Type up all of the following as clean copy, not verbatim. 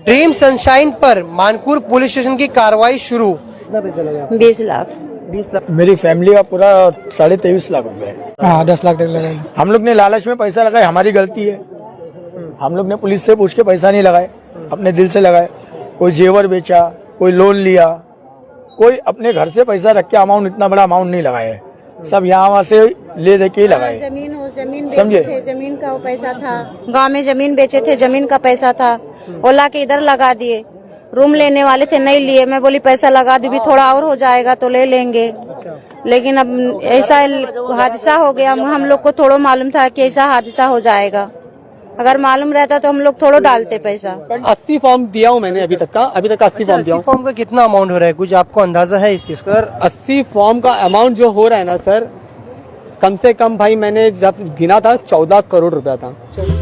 Dream sunshine पर मानकुर police station की कार्रवाई शुरू। कितना पैसा लगा? 20 लाख। 20 लाख। मेरी फैमिली का पूरा 23.5 लाख रुपए। हाँ 10 लाख तक लगाए। हम लोग ने लालच में पैसा लगाया, हमारी गलती है। हम लोग ने पुलिस से पूछ के पैसा नहीं लगाए, अपने दिल से लगाए। कोई जेवर बेचा, कोई लोन लिया, कोई अपने घर से पैसा रख के अमाउंट, इतना बड़ा अमाउंट नहीं लगाए। सब यहाँ वहाँ से ले दे के ही लगाए। जमीन समझे? बेचे थे, जमीन का वो पैसा था। गांव में जमीन बेचे थे, जमीन का पैसा था, वो ला के इधर लगा दिए। रूम लेने वाले थे, नहीं लिए। मैं बोली पैसा लगा दी, भी थोड़ा और हो जाएगा तो ले लेंगे। लेकिन अब ऐसा हादसा हो गया। हम लोग को थोड़ा मालूम था कि ऐसा हादसा हो जाएगा। अगर मालूम रहता तो हम लोग थोड़ा डालते पैसा। 80 फॉर्म दिया हूँ मैंने अभी तक का 80 फॉर्म दिया हूँ। फॉर्म का कितना अमाउंट हो रहा है, कुछ आपको अंदाजा है इस चीज का? सर 80 फॉर्म का अमाउंट जो हो रहा है ना सर, कम से कम भाई मैंने जब गिना था 14 करोड़ रुपया था।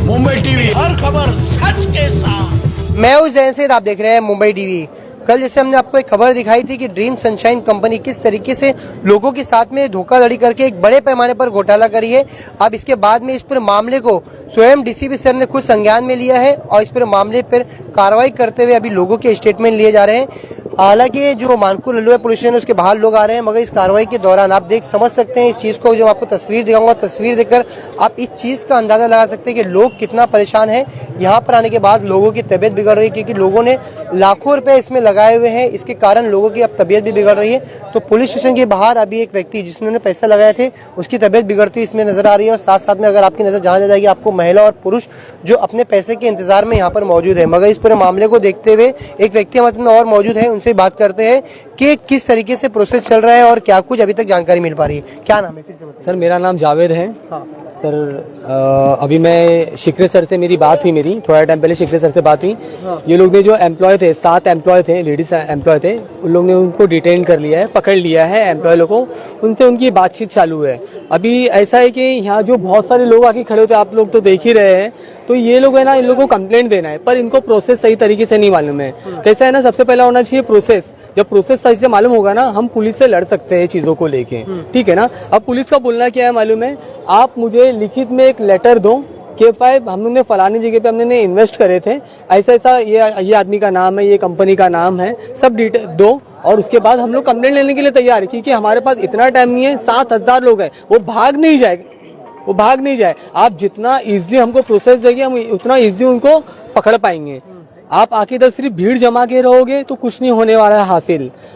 मुंबई टीवी, हर खबर सच के साथ। मैं हूं जैन सैद, आप देख रहे हैं मुंबई टीवी। कल जैसे हमने आपको एक खबर दिखाई थी कि ड्रीम सनशाइन कंपनी किस तरीके से लोगों के साथ में धोखाधड़ी करके एक बड़े पैमाने पर घोटाला करी है। अब इसके बाद में इस पूरे मामले को स्वयं डीसीपी सर ने खुद संज्ञान में लिया है और इस पूरे मामले पर कार्रवाई करते हुए अभी लोगों के स्टेटमेंट लिए जा रहे हैं। हालांकि जो मानकुर लल्लुआ पुलिस स्टेशन है उसके बाहर लोग आ रहे हैं, मगर इस कार्रवाई के दौरान आप देख समझ सकते हैं इस चीज को। जो आपको तस्वीर दिखाऊंगा, तस्वीर देखकर आप इस चीज का अंदाजा लगा सकते हैं कि लोग कितना परेशान है। यहाँ पर आने के बाद लोगों की तबीयत बिगड़ रही है, क्योंकि लोगों ने लाखों रुपए इसमें लगाए हुए हैं। इसके कारण लोगों की अब तबीयत भी बिगड़ रही है। तो पुलिस स्टेशन के बाहर अभी एक व्यक्ति जिसने पैसा लगाए थे उसकी तबीयत बिगड़ती इसमें नजर आ रही है। और साथ साथ में अगर आपकी नजर जहाँ जाएगी, आपको महिला और पुरुष जो अपने पैसे के इंतजार में यहाँ पर मौजूद है। मगर इस पूरे मामले को देखते हुए एक व्यक्ति हमारे साथ और मौजूद है, उनसे बात करते हैं कि किस तरीके से प्रोसेस चल रहा है और क्या कुछ अभी तक जानकारी मिल पा रही है। क्या नाम है फिर से बताइए। सर मेरा नाम जावेद है। हाँ। सर अभी मैं शिखरे सर से मेरी बात हुई, मेरी थोड़ा टाइम पहले शिखरे सर से बात हुई। ये लोग ने जो एम्प्लॉय थे, 7 एम्प्लॉय थे, लेडीज एम्प्लॉय थे, उन लोग ने उनको डिटेन कर लिया है, पकड़ लिया है एम्प्लॉय लोगों को। उनसे उनकी बातचीत चालू है। अभी ऐसा है कि यहाँ जो बहुत सारे लोग आके खड़े होते हैं, आप लोग तो देख ही रहे हैं। तो ये लोग है ना, इन लोगों को कंप्लेंट देना है, पर इनको प्रोसेस सही तरीके से नहीं मालूम है। कैसा है ना, सबसे पहला होना चाहिए प्रोसेस। जब प्रोसेस सही से मालूम होगा ना, हम पुलिस से लड़ सकते हैं चीजों को लेके, ठीक है ना। अब पुलिस का बोलना क्या है मालूम है, आप मुझे लिखित में एक लेटर दो कि भाई हम लोग ने फलानी जगह पे हमने इन्वेस्ट करे थे, ऐसा ऐसा ये आदमी का नाम है, ये कंपनी का नाम है, सब डिटेल दो। और उसके बाद हम लोग कंप्लेंट लेने के लिए तैयार है, क्योंकि हमारे पास इतना टाइम नहीं है। 7000 लोग हैं, वो भाग नहीं जाए। आप जितना इजीली हमको प्रोसेस देंगे, हम उतना इजीली उनको पकड़ पाएंगे। आप आके इधर सिर्फ भीड़ जमा के रहोगे तो कुछ नहीं होने वाला है।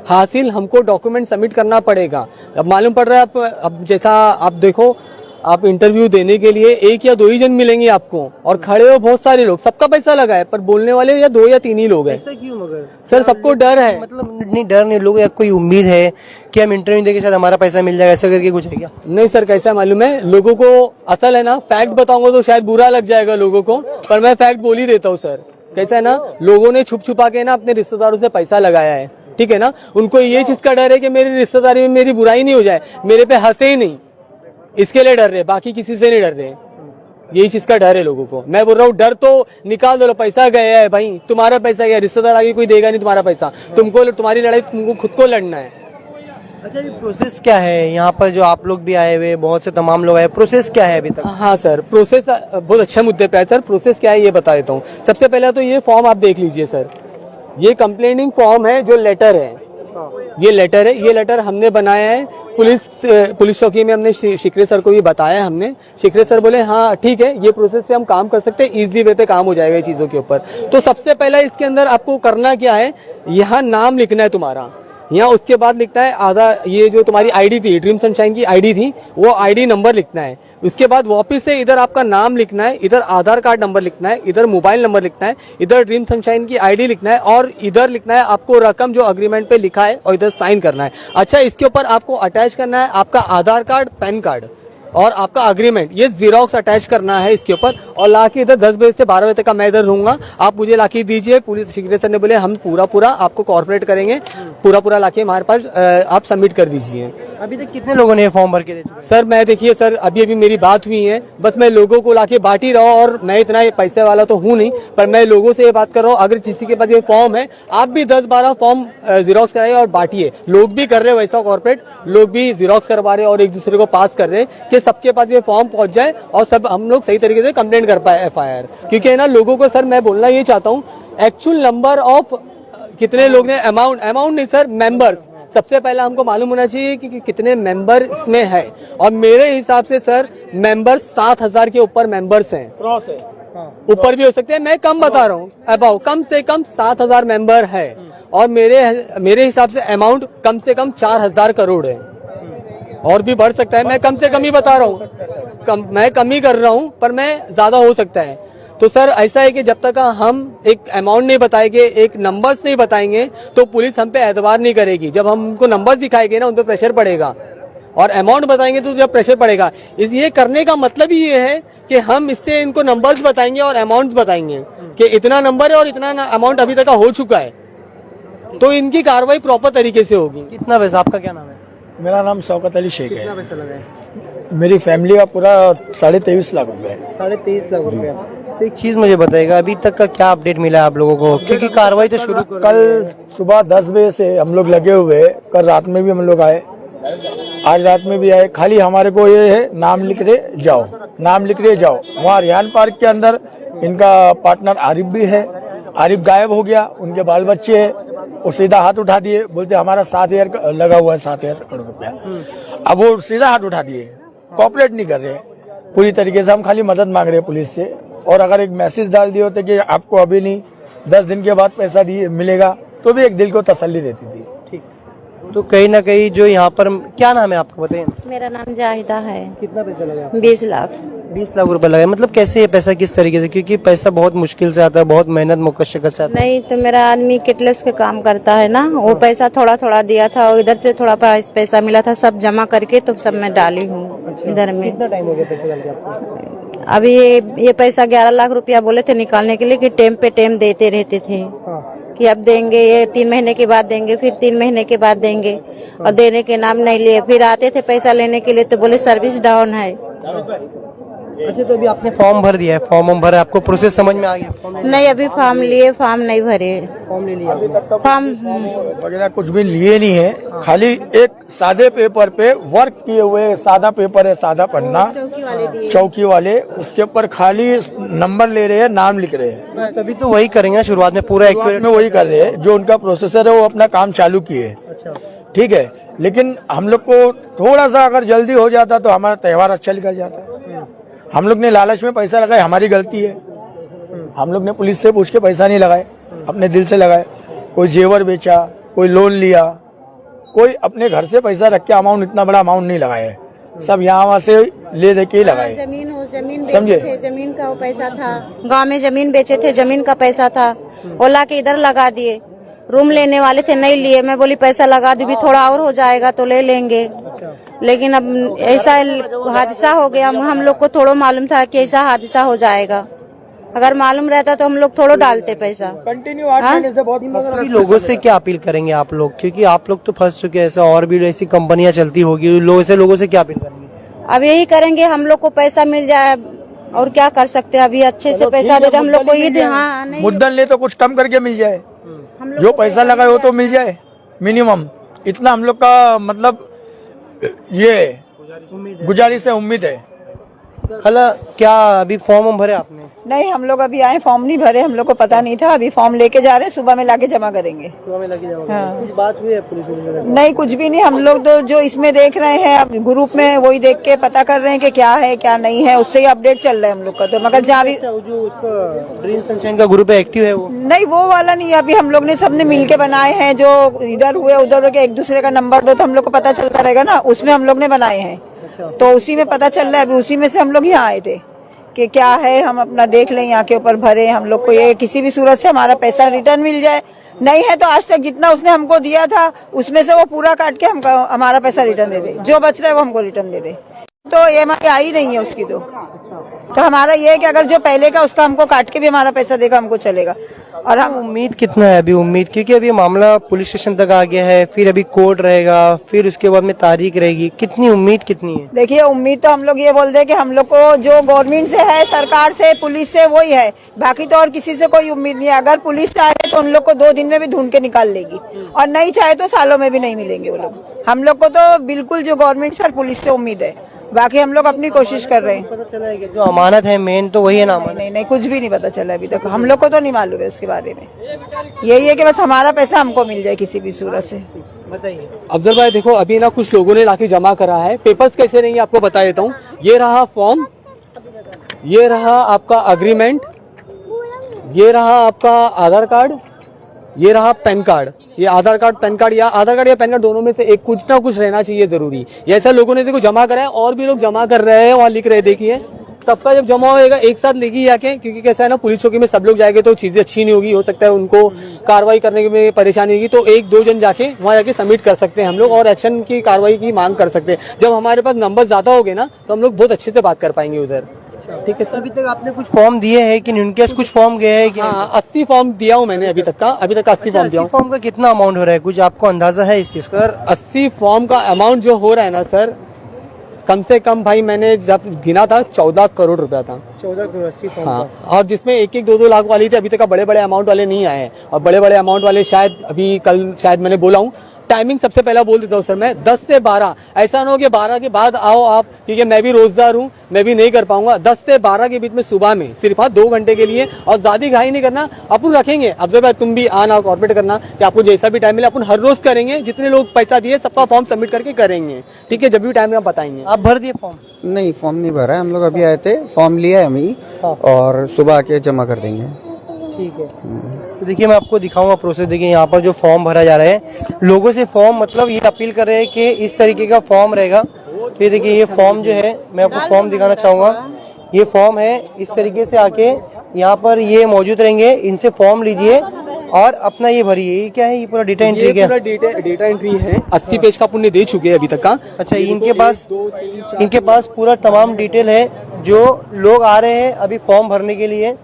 हासिल हमको डॉक्यूमेंट सबमिट करना पड़ेगा। अब मालूम पड़ रहा है, अब जैसा आप देखो, आप इंटरव्यू देने के लिए 1 या 2 ही जन मिलेंगे आपको, और खड़े हो बहुत सारे लोग, सबका पैसा लगा है, पर बोलने वाले या 2 या 3 ही लोग हैं। ऐसा क्यों? मगर सर सबको डर है, मतलब नहीं, डर नहीं, लोग या कोई उम्मीद है कि हम इंटरव्यू देके शायद हमारा पैसा मिल जाएगा, ऐसा करके कुछ है क्या? नहीं सर, कैसा मालूम है लोगों को, असल है ना, फैक्ट बताऊंगा तो शायद बुरा लग जाएगा लोगों को, पर मैं फैक्ट बोल ही देता हूँ सर। कैसा है ना, लोगों ने छुप छुपा के ना अपने रिश्तेदारों से पैसा लगाया है, ठीक है ना। उनको ये चीज का डर है कि मेरी रिश्तेदारी में मेरी बुराई नहीं हो जाए, मेरे पे हंसे ही नहीं, इसके लिए डर रहे, बाकी किसी से नहीं डर रहे। यही चीज का डर है लोगों को। मैं बोल रहा हूँ, डर तो निकाल दो, पैसा गया है भाई, तुम्हारा पैसा गया, रिश्तेदार आगे कोई देगा नहीं तुम्हारा पैसा, तुमको तुम्हारी लड़ाई तुमको खुद को लड़ना है। अच्छा, ये प्रोसेस क्या है यहाँ पर? जो आप लोग भी आए हुए, बहुत से तमाम लोग आए, प्रोसेस क्या है अभी तक? हाँ सर, प्रोसेस बहुत अच्छा मुद्दे पे है सर। प्रोसेस क्या है ये बता देता हूँ। सबसे पहले तो ये फॉर्म आप देख लीजिए सर, ये कंप्लेनिंग फॉर्म है, जो लेटर है, ये लेटर हमने बनाया है। पुलिस चौकी में हमने शिखरे सर को भी बताया हमने। शिखरे सर बोले हाँ ठीक है, ये प्रोसेस पे हम काम कर सकते हैं, इजीली वे पे काम हो जाएगा चीजों के ऊपर। तो सबसे पहला इसके अंदर आपको करना क्या है, यहाँ नाम लिखना है तुम्हारा, यहाँ उसके बाद लिखना है आधार, ये जो तुम्हारी आईडी थी, ड्रीम सनशाइन की आईडी थी, वो आईडी नंबर लिखना है। उसके बाद वापस से इधर आपका नाम लिखना है, इधर आधार कार्ड नंबर लिखना है, इधर मोबाइल नंबर लिखना है, इधर ड्रीम सनशाइन की आईडी लिखना है, और इधर लिखना है आपको रकम जो अग्रीमेंट पे लिखा है, और इधर साइन करना है। अच्छा, इसके ऊपर आपको अटैच करना है आपका आधार कार्ड, पैन कार्ड और आपका अग्रीमेंट, ये जीरोक्स अटैच करना है इसके ऊपर, और लाके इधर 10 बजे से 12 बजे तक का मैं इधर रहूंगा, आप मुझे लाके दीजिए। पुलिस शिखरे सर ने बोले हम पूरा आपको कॉर्पोरेट करेंगे, पूरा लाके हमारे पास आप सबमिट कर दीजिए। अभी तक कितने लोगों ने फॉर्म भर के दे चुके? सर मैं देखिए सर, अभी मेरी बात हुई है, बस मैं लोगों को लाके बांट ही रहा हूँ, और मैं इतना पैसे वाला तो हूँ नहीं, पर मैं लोगों से ये बात कर रहा हूँ, अगर किसी के पास ये फॉर्म है, आप भी 10-12 फॉर्म जीरोक्स कराइए और बांटिए। लोग भी कर रहे हैं वैसा, कॉर्पोरेट लोग भी जीरोक्स करवा रहे हैं और एक दूसरे को पास कर रहे हैं कि सबके पास ये फॉर्म पहुंच जाए और सब हम लोग सही तरीके से कंप्लेंट कर पाए, FIR। क्योंकि है ना, लोगों को सर मैं बोलना ये चाहता हूँ, एक्चुअल नंबर ऑफ कितने लोग ने, अमाउंट नहीं सर, मेंबर्स। सबसे पहला हमको मालूम होना चाहिए कि कितने मेंबर इसमें है, और मेरे हिसाब से सर मेंबर 7,000 के ऊपर मेंबर्स हैं। क्रॉस है। ऊपर भी हो सकते हैं, मैं कम बता रहा हूँ, अबाउ कम से कम 7,000 मेंबर है, और मेरे हिसाब से अमाउंट कम से कम 4,000 करोड़ है, और भी बढ़ सकता है। मैं कम से कम ही बता रहा हूँ, मैं कम ही कर रहा हूँ, पर मैं ज्यादा हो सकता है। तो सर ऐसा है कि जब तक हम एक अमाउंट नहीं बताएंगे, एक नंबर्स नहीं बताएंगे, तो पुलिस हम पे एतबार नहीं करेगी। जब हमको नंबर्स दिखाएंगे ना, उन पे प्रेशर पड़ेगा, और अमाउंट बताएंगे तो जब प्रेशर पड़ेगा। इसलिए करने का मतलब ही ये है कि हम इससे इनको नंबर्स बताएंगे और अमाउंट बताएंगे कि इतना नंबर है और इतना अमाउंट अभी तक का हो चुका है, तो इनकी कार्रवाई प्रॉपर तरीके से होगी। कितना पैसा, आपका क्या नाम है? मेरा नाम शौकत अली शेख कितना है। पैसा लगा है? मेरी फैमिली का पूरा 23.5 लाख रुपए है। 23.5 लाख रुपया। तो एक चीज मुझे बताइएगा, अभी तक का क्या अपडेट मिला है आप लोगों को, क्योंकि कार्रवाई तो शुरू कल सुबह 10 बजे से हम लोग लगे हुए, कल रात में भी हम लोग आए, आज रात में भी आए। खाली हमारे को ये है, नाम लिख रहे जाओ, नाम लिख रहे जाओ। वहाँ रिहान पार्क के अंदर इनका पार्टनर आरिफ भी है, आरिफ गायब हो गया, उनके बाल बच्चे हैं, वो सीधा हाथ उठा दिए, बोलते हमारा 7,000 लगा हुआ है, 7,000 करोड़ रुपया। अब वो सीधा हाथ उठा दिए, कोऑपरेट नहीं कर रहे पूरी तरीके से। हम खाली मदद मांग रहे हैं पुलिस से, और अगर एक मैसेज डाल दिए होते कि आपको अभी नहीं 10 दिन के बाद पैसा दिए मिलेगा, तो भी एक दिल को तसल्ली रहती थी। तो कहीं ना कहीं जो यहाँ पर, क्या नाम है आपका बताइए? मेरा नाम जाहिदा है। कितना पैसा लगा? 20 लाख। 20 लाख रुपए लगा। मतलब कैसे ये पैसा, किस तरीके से? क्योंकि पैसा बहुत मुश्किल से आता है, बहुत मेहनत मशक्कत से आता है। नहीं तो मेरा आदमी किटलेस के काम करता है ना, वो पैसा थोड़ा थोड़ा दिया था, और इधर से थोड़ा पैसा मिला था, सब जमा करके तो सब मैं डाली हूँ इधर में। कितना टाइम हो गया पैसा डाल के आपको? अभी ये पैसा 11 लाख रुपया बोले थे निकालने के लिए, कि टेम पे टेम देते रहते थे कि अब देंगे, ये 3 महीने के बाद देंगे, फिर 3 महीने के बाद देंगे, और देने के नाम नहीं लिए। फिर आते थे पैसा लेने के लिए तो बोले सर्विस डाउन है। अच्छा, तो अभी आपने फॉर्म भर दिया है, फॉर्म भरा, आपको प्रोसेस समझ में आ गया? नहीं, अभी फॉर्म लिए, फॉर्म नहीं भरे। फॉर्म ले लिया? फॉर्म वगैरह कुछ भी लिए नहीं है, खाली एक सादे पेपर पे वर्क किए हुए, सादा पेपर है, सादा पन्ना, चौकी वाले, उसके ऊपर खाली नंबर ले रहे हैं, नाम लिख रहे हैं। तभी तो वही करेंगे ना शुरुआत में, पूरा शुरुआत में वही कर रहे हैं। जो उनका प्रोसेसर है वो अपना काम चालू किए, अच्छा, ठीक है। लेकिन हम लोग को थोड़ा सा अगर जल्दी हो जाता तो हमारा त्योहार अच्छा निकल जाता। हम लोग ने लालच में पैसा लगाया, हमारी गलती है। हम लोग ने पुलिस से पूछ के पैसा नहीं लगाए, अपने दिल से लगाए। कोई जेवर बेचा, कोई लोन लिया, कोई अपने घर से पैसा रख के अमाउंट, इतना बड़ा अमाउंट नहीं लगाए, सब यहाँ वहाँ से ले दे के ही लगाए। जमीन समझे? बेचे थे, जमीन का वो पैसा था, गांव में जमीन बेचे थे, जमीन का पैसा था, वो ला के इधर लगा दिए। रूम लेने वाले थे, नहीं लिए। मैं बोली पैसा लगा दूं, भी थोड़ा और हो जाएगा तो ले लेंगे। लेकिन अब ऐसा हादसा हो गया, हम लोग को थोड़ा मालूम था कि ऐसा हादसा हो जाएगा। अगर मालूम रहता तो हम लोग थोड़ा डालते पैसा। कंटिन्यू 8 महीने से बहुत अभी लोगों से क्या अपील करेंगे आप लोग, क्योंकि आप लोग तो फंस चुके हैं, ऐसा और भी ऐसी कंपनियां चलती होगी, लोगों से क्या अपील करेंगे? अब यही करेंगे, हम लोग को पैसा मिल जाए, और क्या कर सकते हैं। अभी अच्छे से पैसा देते हम लोग को, ईद, हाँ नहीं, मुद्दन ले तो कुछ कम करके मिल जाए, जो पैसा लगाए वो तो मिल जाए मिनिमम। इतना हम लोग का मतलब ये गुजारिश है, उम्मीद है। खला, क्या अभी फॉर्म भरे आपने? नहीं, हम लोग अभी आए, फॉर्म नहीं भरे, हम लोग को पता नहीं था। अभी फॉर्म लेके जा रहे हैं, सुबह में लाके जमा करेंगे। हाँ। कुछ बात हुई है पुलिस वाले? नहीं, कुछ भी नहीं। हम लोग तो जो इसमें देख रहे हैं अब ग्रुप में, वही देख के पता कर रहे हैं कि क्या है क्या नहीं है, उससे ही अपडेट चल रहा है हम लोग का। तो मगर जहाँ भी जो उसका ड्रीम सनशाइन का ग्रुप है, एक्टिव है वो? नहीं, वो वाला नहीं है। अभी हम लोग ने सबने मिलके बनाए हैं, जो इधर हुए उधर हुए, एक दूसरे का नंबर दो तो हम लोग को पता चलता रहेगा ना, उसमें हम लोग ने बनाए हैं। तो उसी में पता चल रहा है। अभी उसी में से हम लोग यहाँ आए थे कि क्या है, हम अपना देख लें, यहाँ के ऊपर भरे। हम लोग को ये किसी भी सूरत से हमारा पैसा रिटर्न मिल जाए, नहीं है तो आज तक जितना उसने हमको दिया था उसमें से वो पूरा काट के हमको हमारा पैसा रिटर्न दे दे, जो बच रहा है वो हमको रिटर्न दे दे। तो EMI आई नहीं है उसकी। तो हमारा ये है कि अगर जो पहले का उसका हमको काट के भी हमारा पैसा देगा, हमको चलेगा। और हम उम्मीद कितना है अभी? उम्मीद, क्योंकि अभी मामला पुलिस स्टेशन तक आ गया है, फिर अभी कोर्ट रहेगा, फिर उसके बाद में तारीख रहेगी, कितनी उम्मीद कितनी है? देखिए, उम्मीद तो हम लोग ये बोल दे कि हम लोग को जो गवर्नमेंट से है, सरकार से, पुलिस से, वही है। बाकी तो और किसी से कोई उम्मीद नहीं है। अगर पुलिस चाहे तो उन लोग को 2 दिन में भी ढूंढ के निकाल लेगी, और नहीं चाहे तो सालों में भी नहीं मिलेंगे वो लोग। हम लोग को तो बिल्कुल जो गवर्नमेंट से और पुलिस से उम्मीद है, बाकी हम लोग अपनी कोशिश कर रहे हैं। पता चला है कि जो अमानत है मेन तो वही है ना अमानत। नहीं नहीं, कुछ भी नहीं पता चला अभी तक, हम लोग को तो नहीं मालूम है उसके बारे में। यही है कि बस हमारा पैसा हमको मिल जाए किसी भी सूरत से। बताइए। अफजल भाई देखो, अभी ना कुछ लोगों ने लाके जमा करा है। पेपर्स कैसे रहेंगे आपको बता देता हूँ। ये रहा फॉर्म, ये रहा आपका अग्रीमेंट, ये रहा आपका आधार कार्ड, ये रहा पैन कार्ड। ये आधार कार्ड पैन कार्ड या पैन कार्ड दोनों में से एक कुछ ना कुछ रहना चाहिए जरूरी। ये ऐसा लोगों ने देखो जमा करा है, और भी लोग जमा कर रहे हैं, वहाँ लिख रहे हैं। देखिए सबका जब जमा होएगा एक साथ लेके आके, क्योंकि कैसा है ना, पुलिस चौकी में सब लोग जाएंगे तो चीजें अच्छी नहीं होगी, हो सकता है उनको कार्रवाई करने में परेशानी होगी। तो एक दो जन जाके वहाँ जाके सबमिट कर सकते हैं हम लोग, और एक्शन की कार्रवाई की मांग कर सकते हैं। जब हमारे पास नंबर ज्यादा हो गए ना, तो हम लोग बहुत अच्छे से बात कर पाएंगे उधर। ठीक है सर। अभी तक आपने कुछ फॉर्म दिए हैं कि उनके पास कुछ फॉर्म गए हैं कि हाँ, 80 फॉर्म दिया हूँ मैंने अभी तक 80 फॉर्म दिया हूँ। फॉर्म का कितना अमाउंट हो रहा है, कुछ आपको अंदाजा है इस चीज का? सर 80 फॉर्म का अमाउंट जो हो रहा है ना सर, कम से कम भाई मैंने जब गिना था 14 करोड़ रुपया था। 14 करोड़ 80 फॉर्म हाँ, और जिसमें 1-1, 2-2 लाख वाली थी। अभी तक बड़े बड़े अमाउंट वाले नहीं आए हैं, और बड़े बड़े अमाउंट वाले शायद अभी कल शायद मैंने बोला हूँ। टाइमिंग सबसे पहला बोल देता हूँ सर मैं, 10 से 12। ऐसा ना हो कि 12 के बाद आओ आप, क्योंकि मैं भी रोजगार हूँ, मैं भी नहीं कर पाऊंगा। 10 से 12 के बीच में सुबह में सिर्फ 2 घंटे के लिए, और ज्यादा घाई नहीं करना। अपन रखेंगे अब भाई, तुम भी आना कॉर्पोरेट करना कि आपको जैसा भी टाइम मिले, अपन हर रोज करेंगे। जितने लोग पैसा दिए सबका फॉर्म सबमिट करके करेंगे। ठीक है, जब भी टाइम में आप बताएंगे। आप भर दिए फॉर्म? नहीं, फॉर्म नहीं भरा है, हम लोग अभी आए थे, फॉर्म लिया है अभी, और सुबह आके जमा कर देंगे। ठीक है, तो देखिए मैं आपको दिखाऊंगा प्रोसेस। देखिए यहाँ पर जो फॉर्म भरा जा रहा है, लोगों से फॉर्म मतलब ये अपील कर रहे हैं कि इस तरीके का फॉर्म रहेगा। तो ये देखिए, ये फॉर्म जो है, मैं आपको फॉर्म दिखाना चाहूंगा। ये फॉर्म है, इस तरीके से आके यहाँ पर ये मौजूद रहेंगे। इनसे फॉर्म लीजिए और अपना ये भरिए। ये क्या है, ये पूरा डेटा एंट्री क्या? डेटा एंट्री है, 80 पेज का पुण्य दे चुके हैं अभी तक का। अच्छा, इनके पास पूरा तमाम डिटेल है। जो लोग आ रहे हैं अभी फॉर्म भरने के लिए।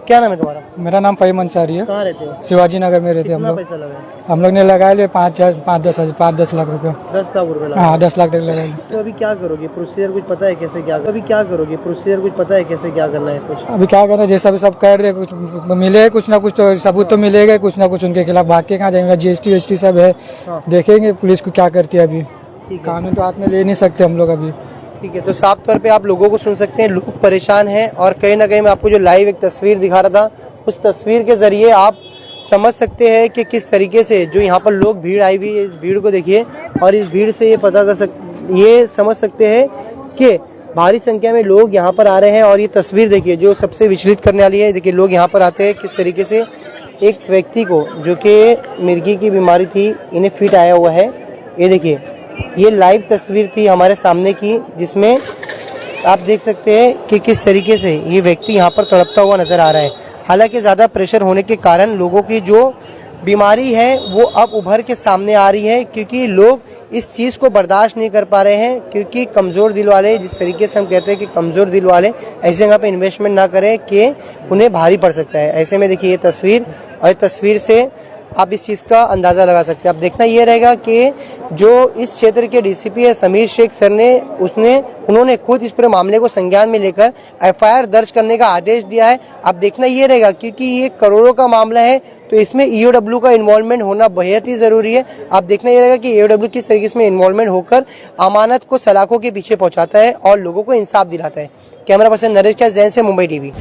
क्या नाम है तुम्हारा? मेरा नाम फहीम अंसारी है। कहाँ रहते हो? शिवाजी नगर में रहते हैं हम कितना लोग। पैसा लगा है? हम लोग ने लगाए लिए 5-10 लाख रुपए। 10 लाख रुपए लगा। हाँ, 10 लाख तक लगाए। तो अभी क्या करोगे? प्रोसीजर कुछ पता है कैसे क्या? अभी क्या करोगे? प्रोसीजर कुछ पता है कैसे क्या करना है? कुछ अभी क्या करना है, जैसा भी सब कर रहे, कुछ मिले कुछ ना कुछ तो सबूत तो मिलेगा, कुछ ना कुछ उनके खिलाफ। भाग के कहाँ जाएंगे? GST सब है, देखेंगे पुलिस को क्या करती है। अभी कानून तो हाथ में ले नहीं सकते हम लोग अभी। ठीक है, तो साफ तौर पे आप लोगों को सुन सकते हैं, लोग परेशान हैं। और कहीं ना कहीं मैं आपको जो लाइव एक तस्वीर दिखा रहा था, उस तस्वीर के जरिए आप समझ सकते हैं कि किस तरीके से जो यहाँ पर लोग भीड़ आई हुई है, इस भीड़ को देखिए। और इस भीड़ से ये समझ सकते हैं कि भारी संख्या में लोग यहाँ पर आ रहे हैं। और ये तस्वीर देखिए जो सबसे विचलित करने वाली है। देखिए लोग यहाँ पर आते हैं किस तरीके से। एक व्यक्ति को जो कि मिर्गी की बीमारी थी, इन्हें फिट आया हुआ है। ये देखिए, ये लाइव तस्वीर थी हमारे सामने की, जिसमें आप देख सकते हैं कि किस तरीके से ये व्यक्ति यहाँ पर तड़पता हुआ नजर आ रहा है। हालांकि ज़्यादा प्रेशर होने के कारण लोगों की जो बीमारी है वो अब उभर के सामने आ रही है, क्योंकि लोग इस चीज़ को बर्दाश्त नहीं कर पा रहे हैं। क्योंकि कमज़ोर दिल वाले, जिस तरीके से हम कहते हैं कि कमज़ोर दिल वाले ऐसे जगह पे इन्वेस्टमेंट ना करें कि उन्हें भारी पड़ सकता है। ऐसे में देखिए ये तस्वीर, और तस्वीर से आप इस चीज़ का अंदाज़ा लगा सकते हैं। अब देखना ये रहेगा कि जो इस क्षेत्र के DCP है समीर शेख सर ने, उन्होंने खुद इस पूरे मामले को संज्ञान में लेकर FIR दर्ज करने का आदेश दिया है। अब देखना ये रहेगा, क्योंकि ये करोड़ों का मामला है, तो इसमें EOW का इन्वॉल्वमेंट होना बेहद ही जरूरी है। अब देखना ये रहेगा कि EOW किस तरीके से इन्वॉल्वमेंट होकर अमानत को सलाखों के पीछे पहुंचाता है और लोगों को इंसाफ दिलाता है। कैमरा पर्सन नरेश जैन से मुंबई TV।